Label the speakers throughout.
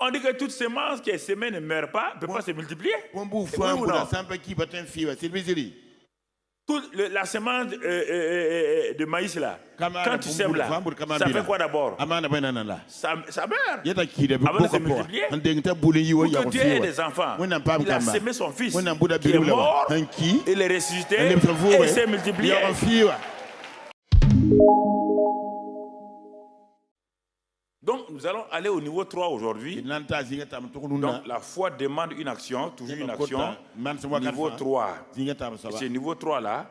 Speaker 1: On dit que toute semence qui est semée ne meurt pas, ne peut pas se multiplier. Oui ou non? La semence de maïs là, quand tu sèmes là, ça fait quoi d'abord? Ça meurt. Avant de se multiplier, pour que Dieu ait des enfants, il a semé son fils qui est mort, il est ressuscité et il s'est multiplié. Donc nous allons aller au niveau 3 aujourd'hui. Donc la foi demande une action, toujours une action. Niveau 3. Ce niveau 3 là,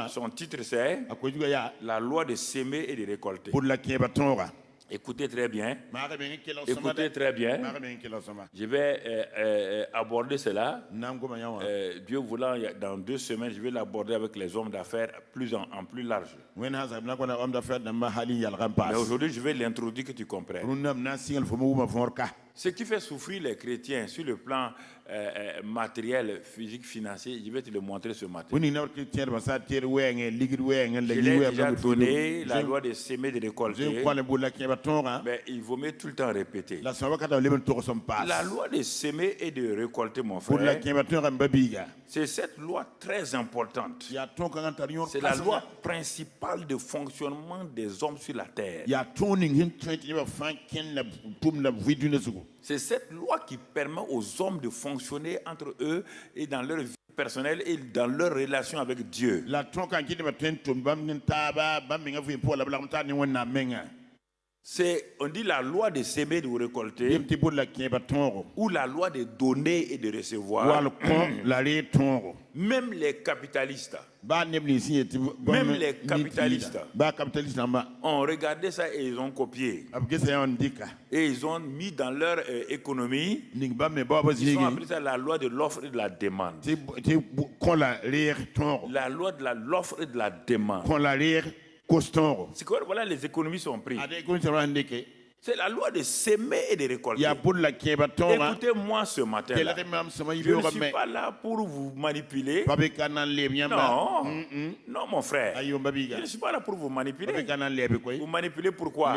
Speaker 1: son titre c'est la loi de s'aimer et de récolter. Écoutez très bien. Écoutez très bien. Je vais aborder cela. Dieu voulant, dans 2 semaines, je vais l'aborder avec les hommes d'affaires en plus large. Mais aujourd'hui, je vais l'introduire que tu comprennes. Ce qui fait souffrir les chrétiens sur le plan matériel, physique, financier, je vais te le montrer ce matin. Je l'ai déjà donné, la loi de s'aimer et de récolter. Mais il vaut mieux tout le temps répéter. La loi de s'aimer et de récolter, mon frère, c'est cette loi très importante. C'est la loi principale de fonctionnement des hommes sur la terre. C'est cette loi qui permet aux hommes de fonctionner entre eux et dans leur vie personnelle et dans leur relation avec Dieu. On dit la loi de s'aimer et de récolter, ou la loi de donner et de recevoir. Même les capitalistes, ont regardé ça et ils ont copié. Et ils ont mis dans leur économie, ils ont appelé ça la loi de l'offre et de la demande. La loi de l'offre et de la demande. C'est quoi, voilà, les économies sont prises. C'est la loi de s'aimer et de récolter. Écoutez-moi ce matin-là. Je ne suis pas là pour vous manipuler. Non, non mon frère. Je ne suis pas là pour vous manipuler. Vous manipulez pourquoi?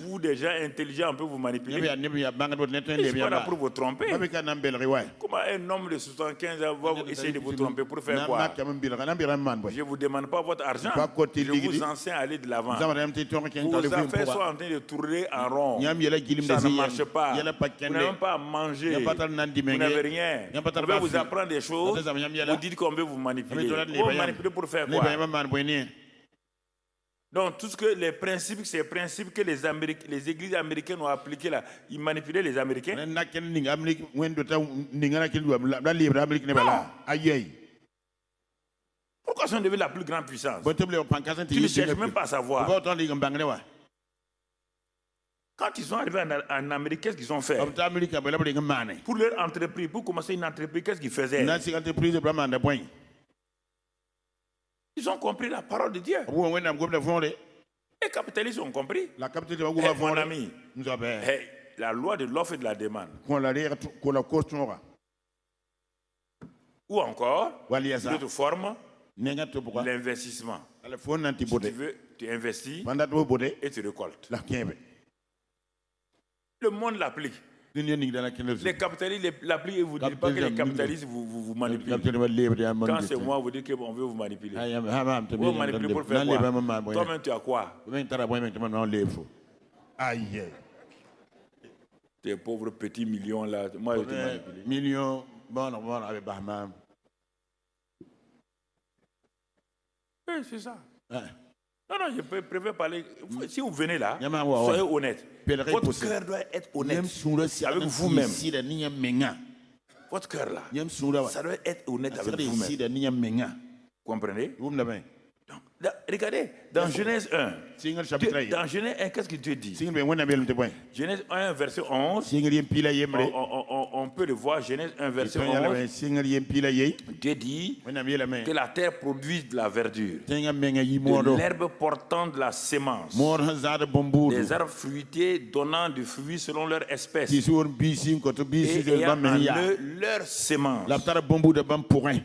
Speaker 1: Vous, des gens intelligents, on peut vous manipuler. Je ne suis pas là pour vous tromper. Comment un homme de 75 ans va essayer de vous tromper pour faire quoi? Je ne vous demande pas votre argent. Je vous enseigne à aller de l'avant. Vos affaires sont en train de tourner en rond. Ça ne marche pas. Vous n'avez même pas à manger. Vous n'avez rien. On veut vous apprendre des choses. Vous dites qu'on veut vous manipuler. Vous manipuler pour faire quoi? Donc, tout ce que les principes, ces principes que les églises américaines ont appliqués là, ils manipulaient les Américains. Non. Pourquoi sont devenus la plus grande puissance? Tu ne cherches même pas à savoir. Quand ils sont arrivés en Amérique, qu'est-ce qu'ils ont fait? Pour leur entreprise, pour commencer une entreprise, qu'est-ce qu'ils faisaient? Ils ont compris la parole de Dieu. Les capitalistes ont compris. Mon ami, la loi de l'offre et de la demande. Ou encore, de toute forme, l'investissement. Si tu veux, tu investis et tu récoltes. Le monde l'applique. Les capitalistes l'appliquent et vous ne dites pas que les capitalistes vous manipulent. Quand c'est moi, vous dites qu'on veut vous manipuler. Vous vous manipulez pour faire quoi? Toi-même, tu as quoi? Tes pauvres petits millions là. Moi, je te manipule.
Speaker 2: Millions, bon, avec
Speaker 1: Bahama. Oui, c'est ça. Non, je préfère parler. Si vous venez là, soyez honnête. Votre cœur doit être honnête avec vous-même. Votre cœur là, ça doit être honnête avec vous-même. Comprenez? Donc, regardez, dans Genèse 1, dans Genèse 1, qu'est-ce qu'il te dit? Genèse 1, verset 11, on peut le voir, Genèse 1, verset 11, Dieu dit que la terre produise de la verdure, de l'herbe portant de la sémence, des arbres fruitiers donnant du fruit selon leur espèce, et ayant en eux leur sémence.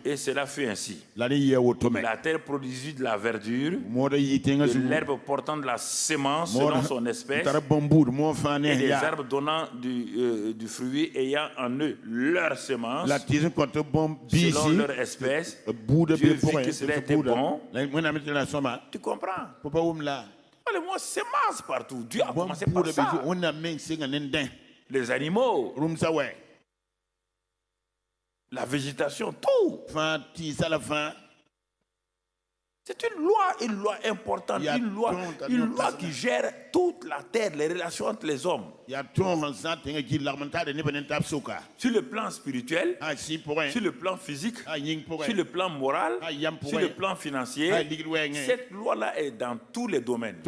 Speaker 1: Et cela fut ainsi. La terre produisit de la verdure, verdure, de l'herbe portant de la sémence selon son espèce, et des herbes donnant du fruit ayant en eux leur sémence selon leur espèce. Dieu vit que cela était bon. Tu comprends? Le mot sémence partout. Dieu a commencé par ça. Les animaux, la végétation, tout. C'est une loi importante, une loi qui gère toute la terre, les relations entre les hommes. Sur le plan spirituel, sur le plan physique, sur le plan moral, sur le plan financier, cette loi-là est dans tous les domaines.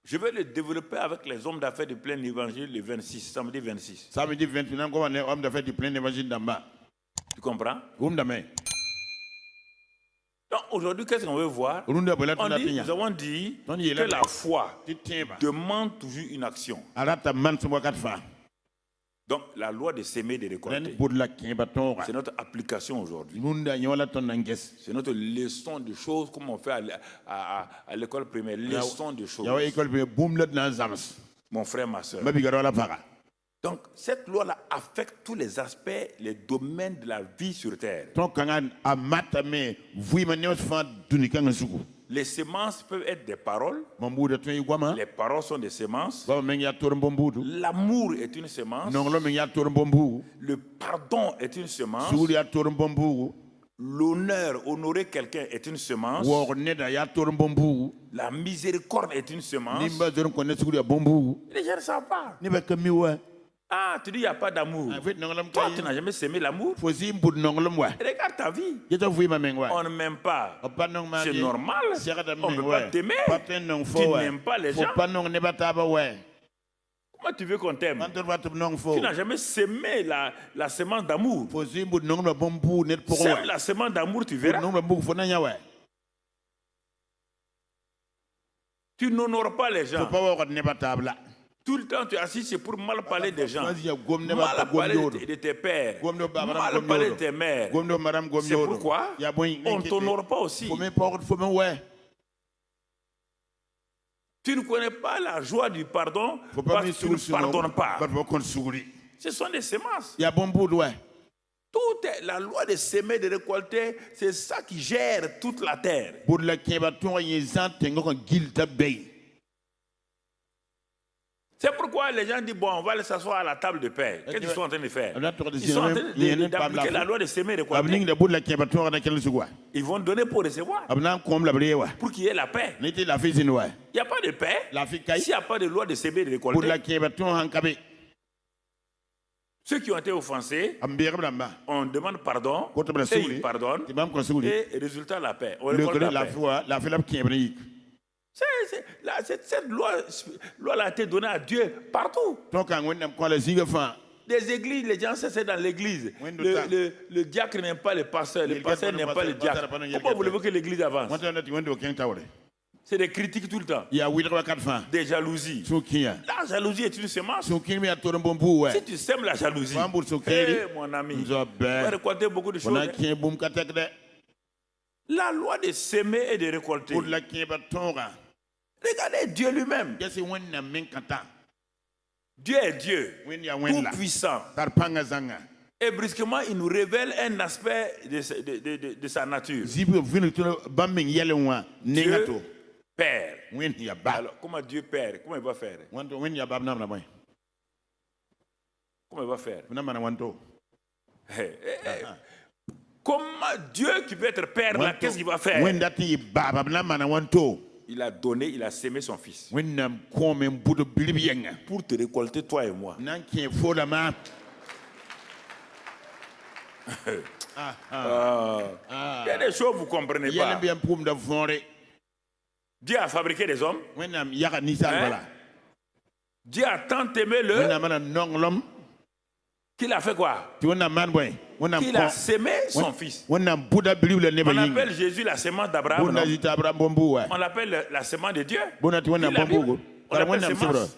Speaker 1: Je vais le développer avec les hommes d'affaires du plein évangile le 26, samedi 26. Samedi 28, homme d'affaires du plein évangile d'en bas. Tu comprends? Donc aujourd'hui, qu'est-ce qu'on veut voir? Nous avons dit que la foi demande toujours une action. Donc la loi de semer et de récolter, c'est notre application aujourd'hui. C'est notre leçon de choses comme on fait à l'école primaire. Leçon de choses. Mon frère, ma soeur. Donc cette loi-là affecte tous les aspects, les domaines de la vie sur terre. Les semences peuvent être des paroles. Les paroles sont des semences. L'amour est une semence. Le pardon est une semence. L'honneur, honorer quelqu'un est une semence. La miséricorde est une semence. Les gens ne savent pas. Ah, tu dis il n'y a pas d'amour. Toi, tu n'as jamais semé l'amour. Regarde ta vie. On ne m'aime pas. C'est normal. On ne peut pas t'aimer. Tu n'aimes pas les gens. Comment tu veux qu'on t'aime? Tu n'as jamais semé la semence d'amour. Sème la semence d'amour, tu verras. Tu n'honores pas les gens. Tout le temps, tu es assis, c'est pour mal parler des gens. Mal parler de tes pères. Mal parler de tes mères. C'est pourquoi on ne t'honore pas aussi. Tu ne connais pas la joie du pardon parce que tu ne pardonnes pas. Ce sont des semences. Toute la loi de semer et de récolter, c'est ça qui gère toute la terre. C'est pourquoi les gens disent, bon, on va aller s'asseoir à la table de paix. Qu'est-ce qu'ils sont en train de faire? Ils sont en train d'appliquer la loi de semer et de récolter. Ils vont donner pour recevoir. Pour qu'il y ait la paix. Il n'y a pas de paix s'il n'y a pas de loi de semer et de récolter. Ceux qui ont été offensés, on demande pardon, et ils pardonnent, et résultat la paix. On récolte la paix. Cette loi a été donnée à Dieu partout. Des églises, les gens c'est dans l'église. Le diacre n'aime pas le pasteur n'aime pas le diacre. Pourquoi voulez-vous que l'église avance? C'est des critiques tout le temps. Des jalousies. La jalousie est une semence. Si tu sèmes la jalousie, mon ami, tu vas récolter beaucoup de choses. La loi de semer et de récolter. Regardez Dieu lui-même. Dieu est Dieu, tout puissant. Et brusquement, il nous révèle un aspect de sa nature. Dieu Père. Alors, comment Dieu Père, comment il va faire? Comment il va faire? Comment Dieu qui peut être Père, là, qu'est-ce qu'il va faire? Il a donné, il a sémé son fils. Pour te récolter, toi et moi. Il y a des choses que vous ne comprenez pas. Dieu a fabriqué des hommes. Dieu a tant aimé l'homme qu'il a fait quoi? Qu'il a sémé son fils. On appelle Jésus la semence d'Abraham. On l'appelle la semence de Dieu. On l'appelle semence.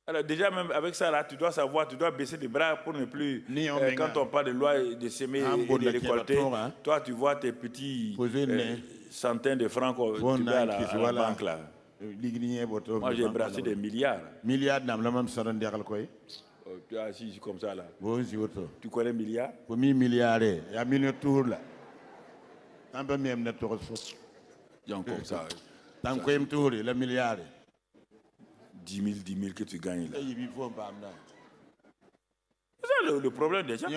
Speaker 1: Alors déjà même avec ça là, tu dois savoir, tu dois baisser les bras pour ne plus, quand on parle de loi de semer et de récolter, toi tu vois tes petits centaines de francs que tu mets à la banque là. Moi j'ai brassé des milliards. Tu es assis comme ça là. Tu connais milliards? Donc comme ça. 10 000 que tu gagnes là. C'est ça le problème des gens.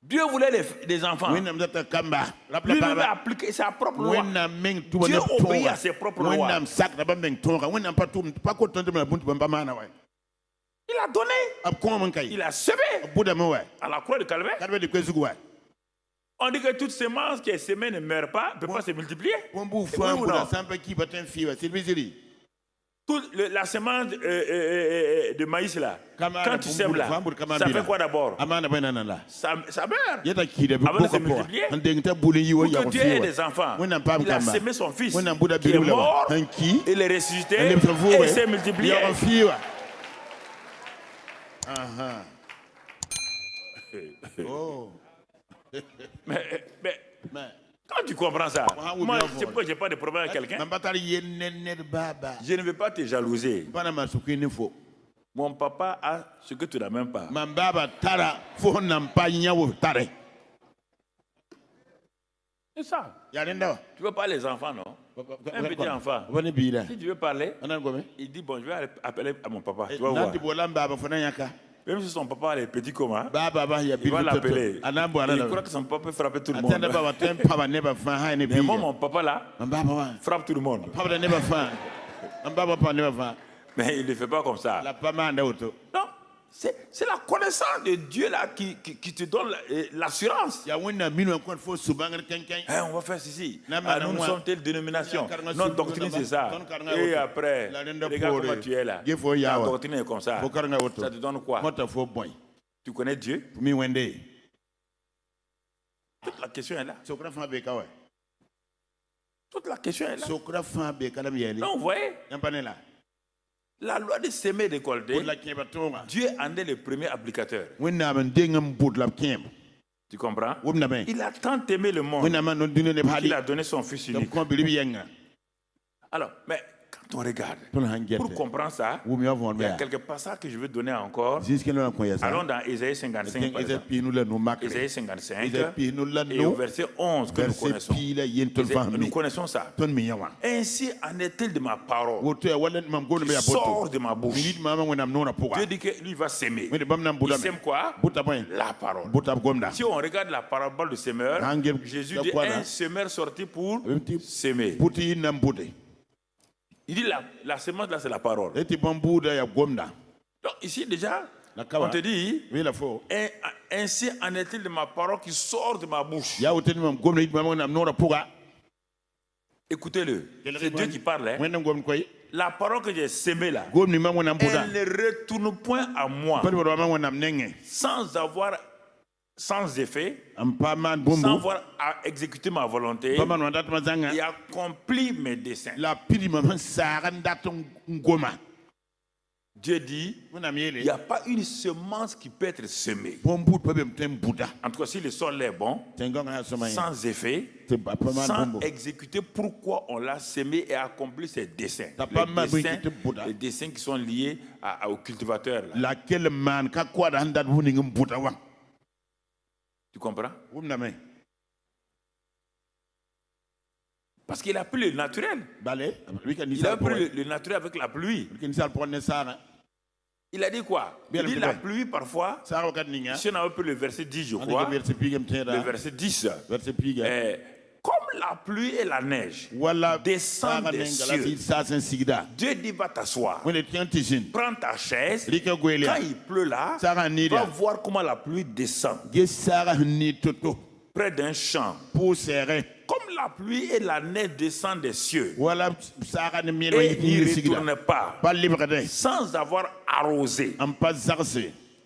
Speaker 1: Dieu voulait des enfants. Lui-même a appliqué sa propre loi. Dieu obéit à ses propres lois. Il a donné. Il a semé. À la croix de Calvaire. On dit que toute semence qui est semée ne meurt pas, ne peut pas se multiplier. La semence de maïs là, quand tu sèmes là, ça fait quoi d'abord? Ça meurt. Avant de se multiplier. Pour que Dieu ait des enfants, il a semé son fils qui est mort, il est ressuscité et il s'est multiplié. Mais quand tu comprends ça, moi, c'est pourquoi je n'ai pas de problème avec quelqu'un. Je ne veux pas te jalouser. Mon papa a ce que tu n'as même pas. C'est ça. Tu ne veux pas les enfants, non? Un petit enfant. Si tu veux parler, il dit, bon, je vais appeler à mon papa. Tu vas voir. Même si son papa est petit comme ça, il va l'appeler. Il croit que son papa peut frapper tout le monde. Mais moi, mon papa là, frappe tout le monde. Mais il ne fait pas comme ça. Non, c'est la connaissance de Dieu là qui te donne l'assurance. On va faire ceci. Nous sommes telle dénomination. Notre doctrine c'est ça. Et après, regarde comment tu es là. La doctrine est comme ça. Ça te donne quoi? Tu connais Dieu? Toute la question est là. Toute la question est là. Donc vous voyez, la loi de semer et de récolter, Dieu en est le premier applicateur. Tu comprends? Il a tant aimé le monde qu'il a donné son fils unique. Alors, mais quand on regarde, pour comprendre ça, il y a quelques passages que je veux donner encore. Allons dans Ésaïe 55, par exemple. Ésaïe 55, et au verset 11 que nous connaissons. Nous connaissons ça. Ainsi en est-il de ma parole qui sort de ma bouche. Dieu dit que lui va s'aimer. Il sème quoi? La parole. Si on regarde la parabole de semeur, Jésus dit un semeur sorti pour s'aimer. Il dit la semence là c'est la parole. Donc ici déjà, on te dit, ainsi en est-il de ma parole qui sort de ma bouche. Écoutez-le, c'est Dieu qui parle. La parole que j'ai sémée là, elle ne retourne point à moi sans effet, sans avoir à exécuter ma volonté et accomplir mes desseins. Dieu dit, il n'y a pas une semence qui peut être semée. En tout cas, si le sol est bon, sans effet, sans exécuter pourquoi on l'a semé et accompli ses desseins. Les desseins qui sont liés au cultivateur. Là. Tu comprends? Parce qu'il a pris le naturel. Il a pris le naturel avec la pluie. Il a dit quoi? Il dit la pluie parfois. Si on a pris le verset 10, je crois. Le verset 10. Comme la pluie et la neige descendent des cieux, Dieu dit va t'asseoir. Prends ta chaise. Quand il pleut là, va voir comment la pluie descend. Près d'un champ. Comme la pluie et la neige descendent des cieux et n'y retournent pas sans avoir arrosé.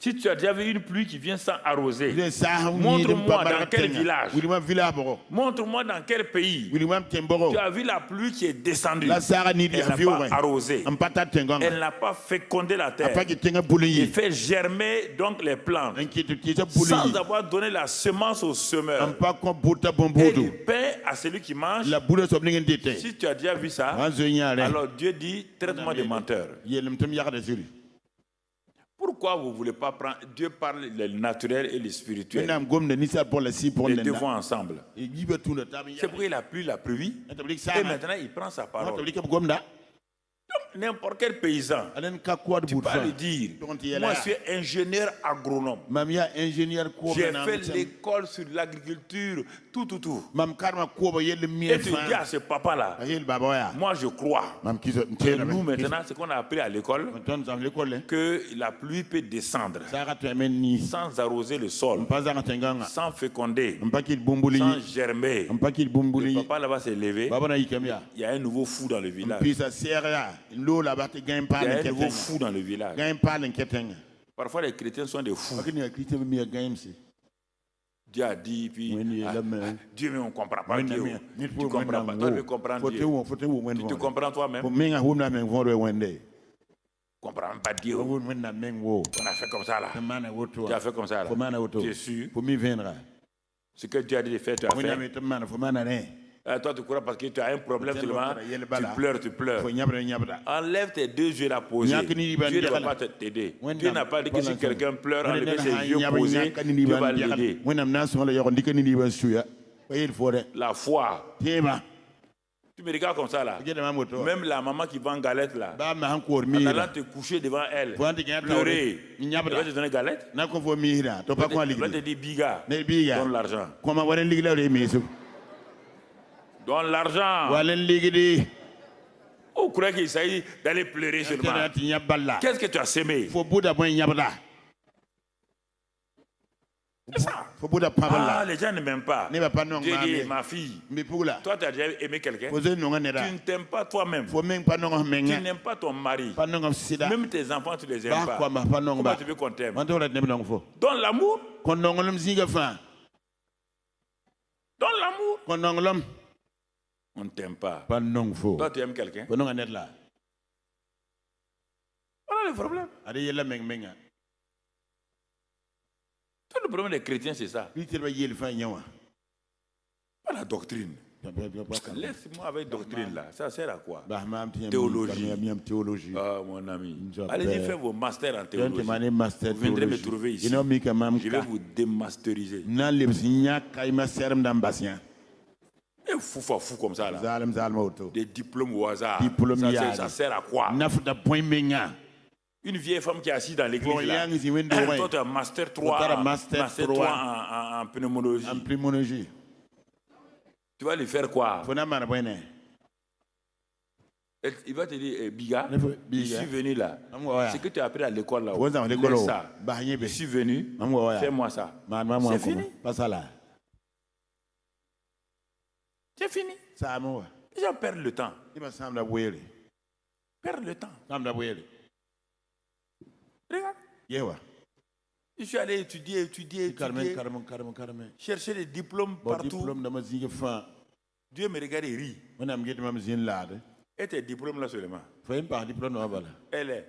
Speaker 1: Si tu as déjà vu une pluie qui vient sans arroser, montre-moi dans quel village, montre-moi dans quel pays tu as vu la pluie qui est descendue. Elle n'a pas arrosé, elle n'a pas fécondé la terre et fait germer donc les plantes sans avoir donné la semence au semeur et du pain à celui qui mange. Si tu as déjà vu ça, alors Dieu dit, traite-moi de menteur. Pourquoi vous ne voulez pas prendre... Dieu parle le naturel et le spirituel. Les deux vont ensemble. C'est pourquoi il a plu la pluie. Et maintenant, il prend sa parole. N'importe quel paysan, tu peux lui dire, moi je suis ingénieur agronome. J'ai fait l'école sur l'agriculture, tout. Et tu dis à ce papa-là, moi je crois. Nous maintenant, ce qu'on a appris à l'école, que la pluie peut descendre sans arroser le sol, sans féconder, sans germer. Le papa là-bas s'est levé, il y a un nouveau fou dans le village. Il y a un nouveau fou dans le village. Parfois les chrétiens sont des fous. Dieu a dit, puis Dieu, mais on ne comprend pas Dieu. Tu ne comprends pas. Toi, tu veux comprendre Dieu. Tu te comprends toi-même. Tu ne comprends pas Dieu. On a fait comme ça là. Tu as fait comme ça là. Tu es sûr. Ce que Dieu a dit de faire, tu as fait. Toi, tu crois parce que tu as un problème seulement, tu pleures. Enlève tes deux yeux là posés. Dieu ne va pas t'aider. Dieu n'a pas dit que si quelqu'un pleure, enlève ses yeux posés, Dieu va l'aider. La foi. Tu me regardes comme ça là. Même la maman qui vend galette là, en allant te coucher devant elle, pleurer, elle va te donner galette. Elle va te dire biga, donne l'argent. Donne l'argent. Vous croyez qu'il s'agit d'aller pleurer seulement? Qu'est-ce que tu as semé? C'est ça. Ah, les gens ne m'aiment pas. Dieu dit, ma fille, toi tu as déjà aimé quelqu'un? Tu ne t'aimes pas toi-même. Tu n'aimes pas ton mari. Même tes enfants, tu ne les aimes pas. Comment tu veux qu'on t'aime? Donne l'amour. Donne l'amour. On ne t'aime pas. Toi, tu aimes quelqu'un? Voilà le problème. Tout le problème des chrétiens, c'est ça. Pas la doctrine. Laisse-moi avec doctrine là. Ça sert à quoi? Théologie. Ah, mon ami. Allez-y faire vos masters en théologie. Vous viendrez me trouver ici. Je vais vous démasteriser. Et fou comme ça là. Des diplômes au hasard. Ça sert à quoi? Une vieille femme qui est assise dans l'église là. Toi tu as master 3, master 3 en pneumologie. Tu vas lui faire quoi? Il va te dire, Biga, je suis venu là. Ce que tu as appris à l'école là. Laisse ça. Je suis venu, fais-moi ça. C'est fini. C'est fini. Les gens perdent le temps. Perdent le temps. Regarde. Je suis allé étudier. Chercher des diplômes partout. Dieu me regarde et rit. Et tes diplômes là seulement. Elle est.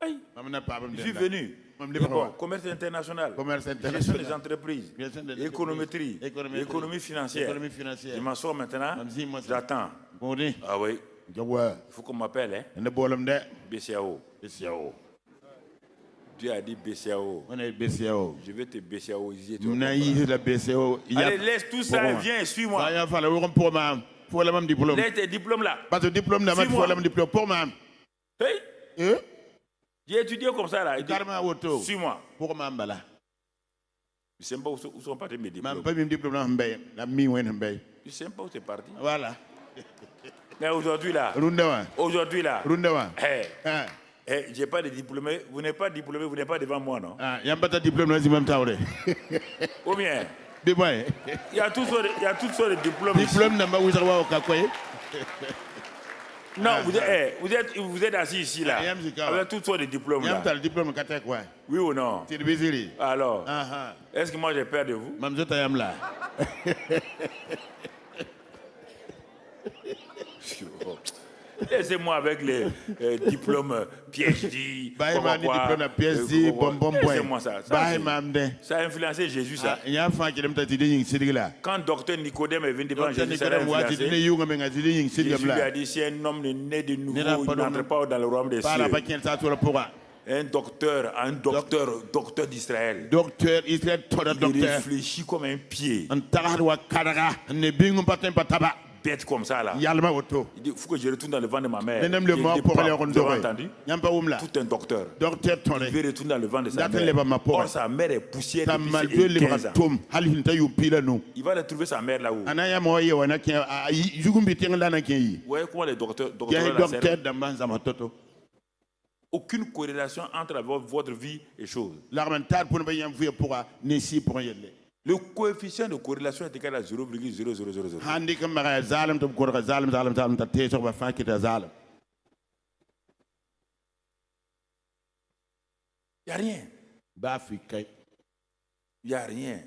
Speaker 1: Je suis venu. Commerce international, gestion des entreprises, économétrie, économie financière. Je m'assois maintenant, j'attends. Ah oui. Il faut qu'on m'appelle. BCAO. Dieu a dit BCAO. Je vais te BCAO. Allez, laisse tout ça, viens et suis-moi. Laisse tes diplômes là. Suis-moi. Hey. J'ai étudié comme ça là. Suis-moi. Je ne sais pas où sont partis mes diplômes. Je ne sais pas où c'est parti.
Speaker 2: Voilà.
Speaker 1: Mais aujourd'hui là, j'ai pas de diplômé. Vous n'êtes pas diplômé, vous n'êtes pas devant moi, non?
Speaker 2: Il n'y a pas de diplôme dans le même temps.
Speaker 1: Ou bien? Il y a toutes sortes de diplômes.
Speaker 2: Diplôme n'a pas où ça va au Kakoye.
Speaker 1: Non, vous êtes assis ici là. Avec toutes sortes de diplômes là. Oui ou non? Alors, est-ce que moi j'ai peur de vous? Laissez-moi avec les diplômes PhD. Laissez-moi ça. Ça a influencé Jésus, ça. Quand docteur Nicodème est venu devant Jésus, ça a influencé. Jésus lui a dit, si un homme est né de nouveau, il n'entre pas dans le royaume des cieux. Un docteur d'Israël. Il réfléchit comme un pied. Bête comme ça là. Il dit, il faut que je retourne dans le ventre de ma mère. Vous avez entendu? Tout un docteur. Il veut retourner dans le ventre de sa mère. Or sa mère est poussière depuis 15 ans. Il va retrouver sa mère là-haut. Vous voyez comment les docteurs aucune corrélation entre votre vie et choses. Le coefficient de corrélation est égal à 0,0000. Il n'y a rien. Il n'y a rien.